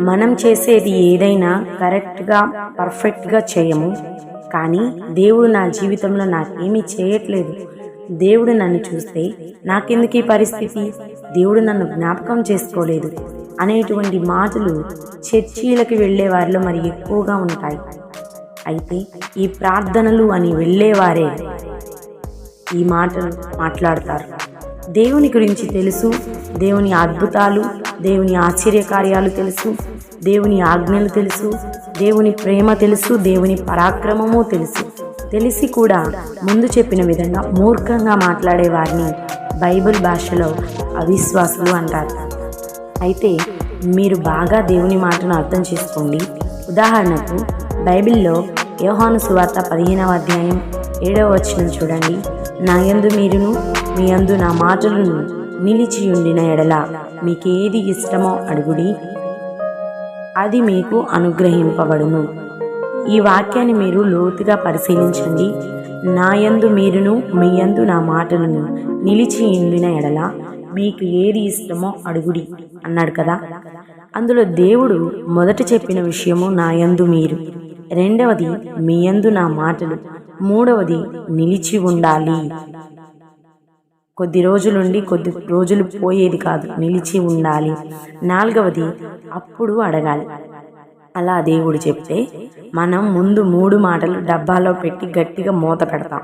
మనం చేసేది ఏదైనా కరెక్ట్గా పర్ఫెక్ట్గా చేయము. కానీ దేవుడు నా జీవితంలో నాకేమీ చేయట్లేదు, దేవుడు నన్ను చూస్తే నాకెందుకు ఈ పరిస్థితి, దేవుడు నన్ను జ్ఞాపకం చేసుకోలేదు అనేటువంటి మాటలు చర్చీలకు వెళ్ళే వారిలో మరి ఎక్కువగా ఉంటాయి. అయితే ఈ ప్రార్థనలు అని వెళ్ళేవారే ఈ మాటలు మాట్లాడతారు. దేవుని గురించి తెలుసు, దేవుని అద్భుతాలు, దేవుని ఆశ్చర్యకార్యాలు తెలుసు, దేవుని ఆజ్ఞలు తెలుసు, దేవుని ప్రేమ తెలుసు, దేవుని పరాక్రమము తెలుసు. తెలిసి కూడా ముందు చెప్పిన విధంగా మూర్ఖంగా మాట్లాడే వారిని బైబిల్ భాషలో అవిశ్వాసులు అంటారు. అయితే మీరు బాగా దేవుని మాటను అర్థం చేసుకోండి. ఉదాహరణకు బైబిల్లో యోహాను సువార్త 15వ అధ్యాయం 7వ వచనం చూడండి. నా యందు మీరును మీ యందు నా మాటలను నిలిచి ఉండిన ఎడల మీకేది ఇష్టమో అడుగుడి, అది మీకు అనుగ్రహింపబడును. ఈ వాక్యాన్ని మీరు లోతుగా పరిశీలించండి. నా యందు మీరును మీ యందు నా మాటలను నిలిచి ఉండిన ఎడల మీకు ఏది ఇష్టమో అడుగుడి అన్నాడు కదా. అందులో దేవుడు మొదట చెప్పిన విషయము నా యందు మీరు, రెండవది మీ యందు నా మాటలు, మూడవది నిలిచి ఉండాలి. కొద్ది రోజులు పోయేది కాదు, నిలిచి ఉండాలి. నాలుగవది అప్పుడు అడగాలి. అలా దేవుడు చెప్తే మనం ముందు 3 మాటలు డబ్బాలో పెట్టి గట్టిగా మూత పెడతాం.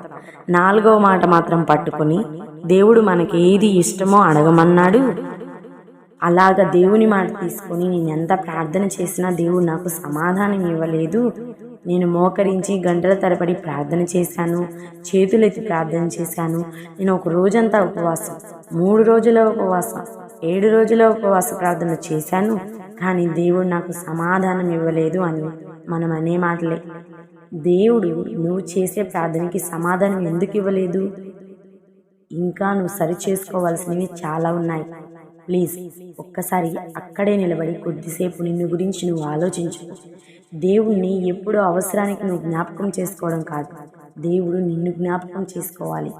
4వ మాట మాత్రం పట్టుకొని దేవుడు మనకి ఏది ఇష్టమో అడగమన్నాడు. అలాగ దేవుని మాట తీసుకొని నేను ఎంత ప్రార్థన చేసినా దేవుడు నాకు సమాధానం ఇవ్వలేదు, నేను మోకరించి గంటల తరబడి ప్రార్థన చేశాను, చేతులెత్తి ప్రార్థన చేశాను, నేను ఒక రోజంతా ఉపవాసం, 3 రోజుల ఉపవాసం, 7 రోజుల ఉపవాస ప్రార్థన చేశాను, కానీ దేవుడు నాకు సమాధానం ఇవ్వలేదు అని మనం అనే మాటలే. దేవుడు నువ్వు చేసే ప్రార్థనకి సమాధానం ఎందుకు ఇవ్వలేదు? ఇంకా నువ్వు సరి చేసుకోవాల్సినవి చాలా ఉన్నాయి. ప్లీజ్ ఒక్కసారి అక్కడే నిలబడి కొద్దిసేపు నిన్ను గురించి నువ్వు ఆలోచించు. దేవుణ్ణి ఎప్పుడో అవసరానికి నువ్వు జ్ఞాపకం చేసుకోవడం కాదు, దేవుడు నిన్ను జ్ఞాపకం చేసుకోవాలి.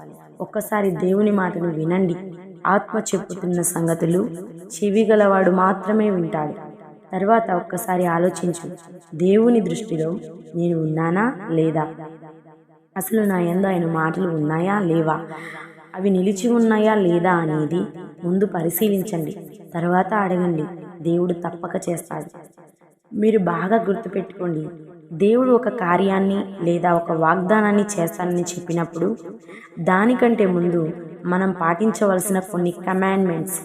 ఒక్కసారి దేవుని మాటను వినండి. ఆత్మ చెప్పుతున్న సంగతులు చెవిగలవాడు మాత్రమే వింటాడు. తర్వాత ఒక్కసారి ఆలోచించు, దేవుని దృష్టిలో నేను ఉన్నానా లేదా? అసలు నా యందు ఆయన మాటలు ఉన్నాయా లేవా? అవి నిలిచి ఉన్నాయా లేదా అనేది ముందు పరిశీలించండి, తర్వాత అడగండి. దేవుడు తప్పక చేస్తాడు. మీరు బాగా గుర్తుపెట్టుకోండి, దేవుడు ఒక కార్యాన్ని లేదా ఒక వాగ్దానాన్ని చేస్తానని చెప్పినప్పుడు దానికంటే ముందు మనం పాటించవలసిన కొన్ని కమాండ్మెంట్స్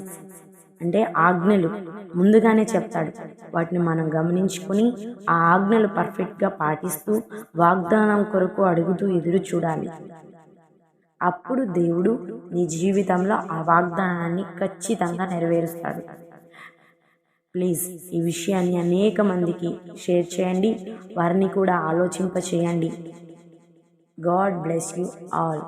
అంటే ఆజ్ఞలు ముందుగానే చెప్తాడు. వాటిని మనం గమనించుకొని ఆ ఆజ్ఞలు పర్ఫెక్ట్గా పాటిస్తూ వాగ్దానం కొరకు అడుగుతూ ఎదురు చూడాలి. అప్పుడు దేవుడు నీ జీవితంలో ఆ వాగ్దానాన్ని ఖచ్చితంగా నెరవేరుస్తాడు. ప్లీజ్ ఈ విషయాన్ని అనేక మందికి షేర్ చేయండి, వారిని కూడా ఆలోచింప చేయండి. God bless you all.